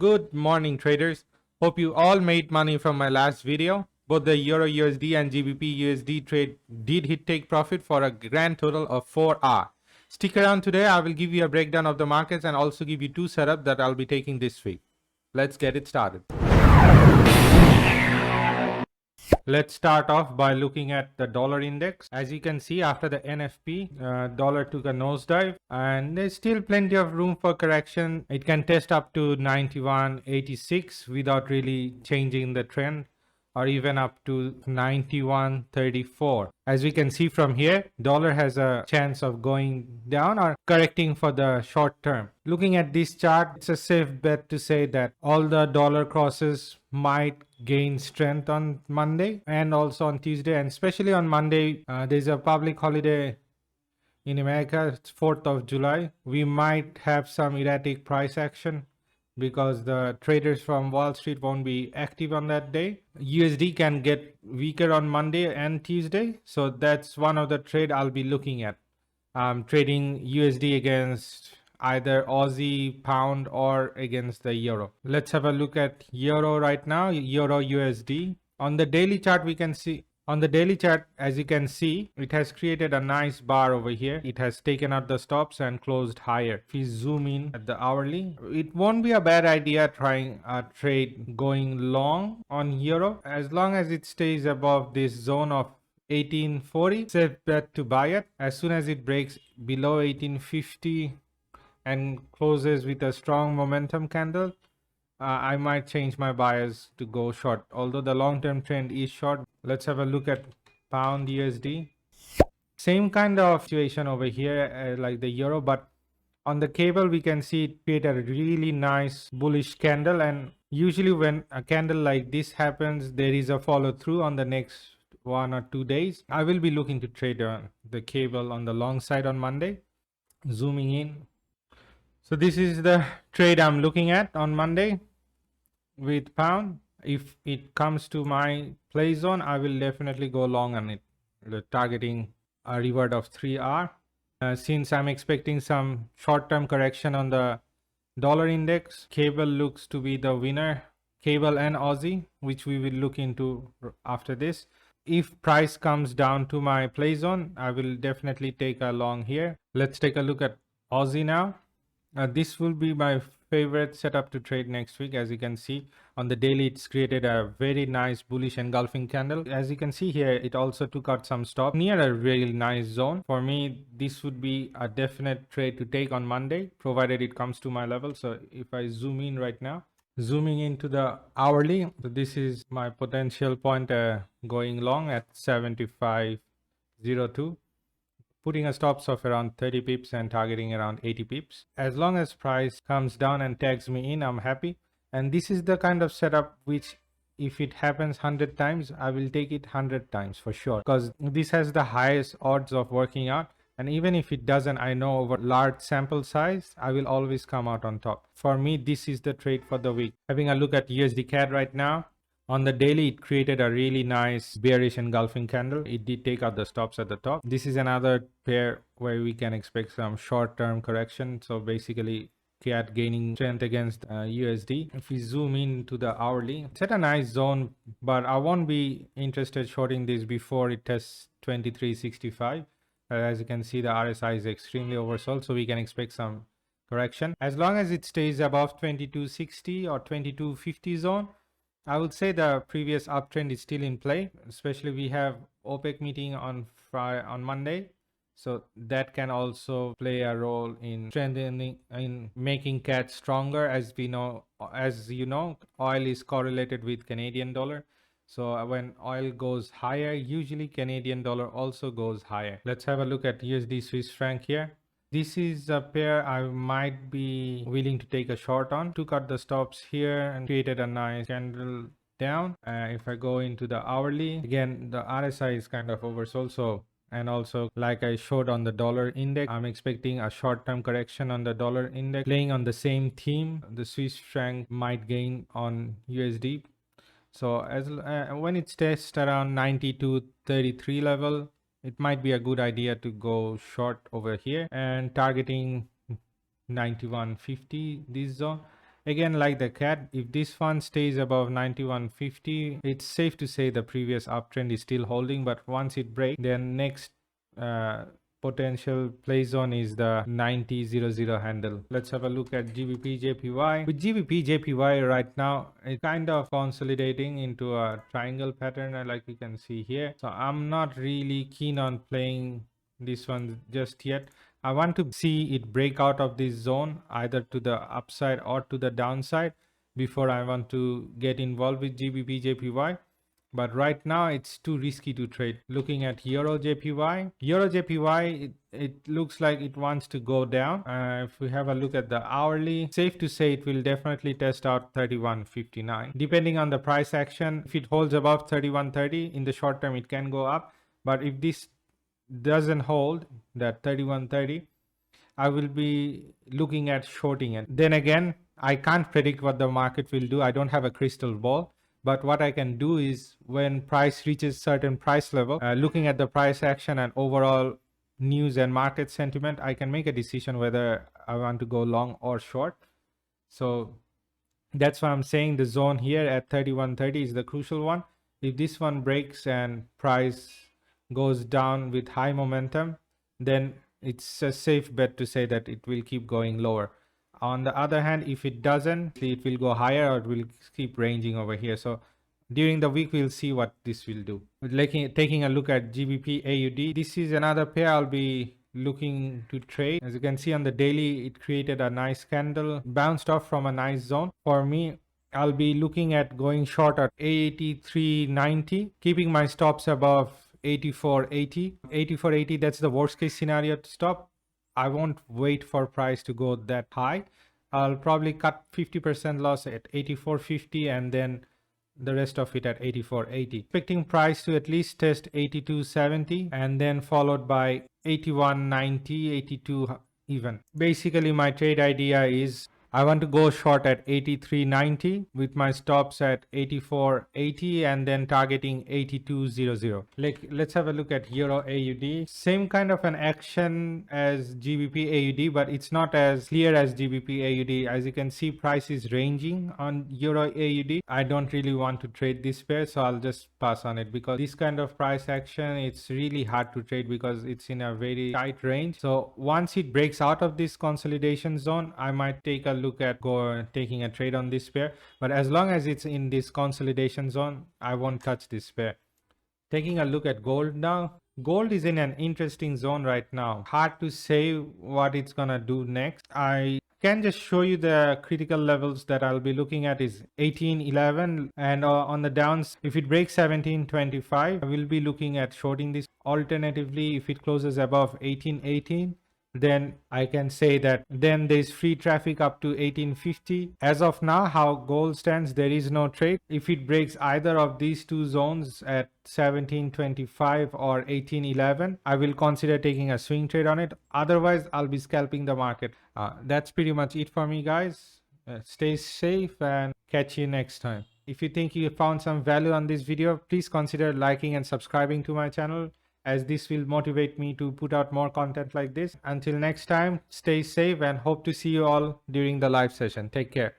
Good morning, traders. Hope you all made money from my last video. Both the EURUSD and GBPUSD trade did hit take profit for a grand total of 4 hours. Stick around today. I will give you a breakdown of the markets and also give you two setups that I'll be taking this week. Let's get it started. Let's start off by looking at the dollar index. As you can see, after the NFP, dollar took a nosedive and there's still plenty of room for correction. It can test up to 91.86 without really changing the trend, or even up to 91.34. As we can see from here, dollar has a chance of going down or correcting for the short term. Looking at this chart, it's a safe bet to say that all the dollar crosses might gain strength on Monday and also on Tuesday, and especially on Monday. There's a public holiday in America. It's 4th of July. We might have some erratic price action because the traders from Wall Street won't be active on that day. USD can get weaker on Monday and Tuesday, so that's one of the trade I'll be looking at. Trading USD against either Aussie, pound, or against the euro. Let's have a look at euro right now. Euro USD. On the daily chart, we can see, on the daily chart, as you can see, it has created a nice bar over here. It has taken out the stops and closed higher. If we zoom in at the hourly, it won't be a bad idea trying a trade going long on euro, as long as it stays above this zone of 1840. Safe bet to buy it. As soon as it breaks below 1850 and closes with a strong momentum candle, I might change my bias to go short, although the long-term trend is short. Let's have a look at pound USD. Same kind of situation over here like the euro, but on the cable we can see it create a really nice bullish candle, and usually when a candle like this happens, there is a follow through on the next 1 or 2 days. I will be looking to trade the cable on the long side on Monday. Zooming in. So this is the trade I'm looking at on Monday with pound. If it comes to my play zone, I will definitely go long on it, targeting a reward of 3 hours. Since I'm expecting some short-term correction on the dollar index, cable looks to be the winner. Cable and Aussie, which we will look into after this. If price comes down to my play zone, I will definitely take a long here. Let's take a look at Aussie now. This will be my favorite setup to trade next week. As you can see on the daily, it's created a very nice bullish engulfing candle. As you can see here, it also took out some stop near a really nice zone. For me, this would be a definite trade to take on Monday, provided it comes to my level. So if I zoom in right now, zooming into the hourly, so this is my potential point going long at 75.02. Putting a stops of around 30 pips and targeting around 80 pips. As long as price comes down and tags me in, I'm happy. And this is the kind of setup which, if it happens 100 times, I will take it 100 times for sure, because this has the highest odds of working out. And even if it doesn't, I know over large sample size, I will always come out on top. For me, this is the trade for the week. Having a look at USD CAD right now. On the daily, it created a really nice bearish engulfing candle. It did take out the stops at the top. This is another pair where we can expect some short-term correction. So basically, CAD gaining strength against USD. If we zoom in to the hourly, it's at a nice zone, but I won't be interested shorting this before it tests 2365. As you can see, the RSI is extremely oversold, so we can expect some correction. As long as it stays above 2260 or 2250 zone, I would say the previous uptrend is still in play. Especially we have OPEC meeting on Monday, so that can also play a role in strengthening, in making CAD stronger. As we know, as you know, oil is correlated with Canadian dollar. So when oil goes higher, usually Canadian dollar also goes higher. Let's have a look at USD Swiss franc here. This is a pair I might be willing to take a short on. Took out the stops here and created a nice candle down. If I go into the hourly, again, the RSI is kind of oversold. So, and also like I showed on the dollar index, I'm expecting a short-term correction on the dollar index. Playing on the same theme, the Swiss franc might gain on USD. So as when it tests around 92.33 level, it might be a good idea to go short over here and targeting 91.50 this zone. Again, like the CAD, if this one stays above 91.50, it's safe to say the previous uptrend is still holding, but once it breaks, then next potential play zone is the 90.00 handle. Let's have a look at GBPJPY. With GBPJPY right now, it's kind of consolidating into a triangle pattern, like you can see here. So I'm not really keen on playing this one just yet. I want to see it break out of this zone either to the upside or to the downside before I want to get involved with GBPJPY. But right now it's too risky to trade. Looking at EURJPY, it looks like it wants to go down. If we have a look at the hourly, safe to say it will definitely test out 31.59. Depending on the price action, if it holds above 31.30 in the short term, it can go up. But if this doesn't hold that 31.30, I will be looking at shorting it. Then again, I can't predict what the market will do. I don't have a crystal ball. But what I can do is when price reaches certain price level, looking at the price action and overall news and market sentiment, I can make a decision whether I want to go long or short. So that's why I'm saying the zone here at 31.30 is the crucial one. If this one breaks and price goes down with high momentum, then it's a safe bet to say that it will keep going lower. On the other hand, if it doesn't, it will go higher or it will keep ranging over here. So during the week, we'll see what this will do. Taking a look at GBPAUD, this is another pair I'll be looking to trade. As you can see on the daily, it created a nice candle, bounced off from a nice zone. For me, I'll be looking at going short at 83.90, keeping my stops above 84.80. 84.80, that's the worst case scenario to stop. I won't wait for price to go that high. I'll probably cut 50% loss at 84.50 and then the rest of it at 84.80. Expecting price to at least test 82.70 and then followed by 81.90, 82 even. Basically, my trade idea is I want to go short at 83.90 with my stops at 84.80 and then targeting 82.00. Let's have a look at EURAUD. Same kind of an action as GBPAUD, but it's not as clear as GBPAUD. As you can see, price is ranging on EURAUD. I don't really want to trade this pair, so I'll just pass on it because this kind of price action, it's really hard to trade because it's in a very tight range. So once it breaks out of this consolidation zone, I might take a look at taking a trade on this pair, but as long as it's in this consolidation zone, I won't touch this pair. Taking a look at gold now. Gold is in an interesting zone right now. Hard to say what it's gonna do next. I can just show you the critical levels that I'll be looking at is 18.11 and on the downs, if it breaks 17.25, I will be looking at shorting this. Alternatively, if it closes above 18.18, then I can say that then there's free traffic up to 1850. As of now, how gold stands, there is no trade. If it breaks either of these two zones at 1725 or 1811, I will consider taking a swing trade on it. Otherwise, I'll be scalping the market. That's pretty much it for me, guys. Stay safe and catch you next time. If you think you found some value on this video, please consider liking and subscribing to my channel, as this will motivate me to put out more content like this. Until next time, stay safe and hope to see you all during the live session. Take care.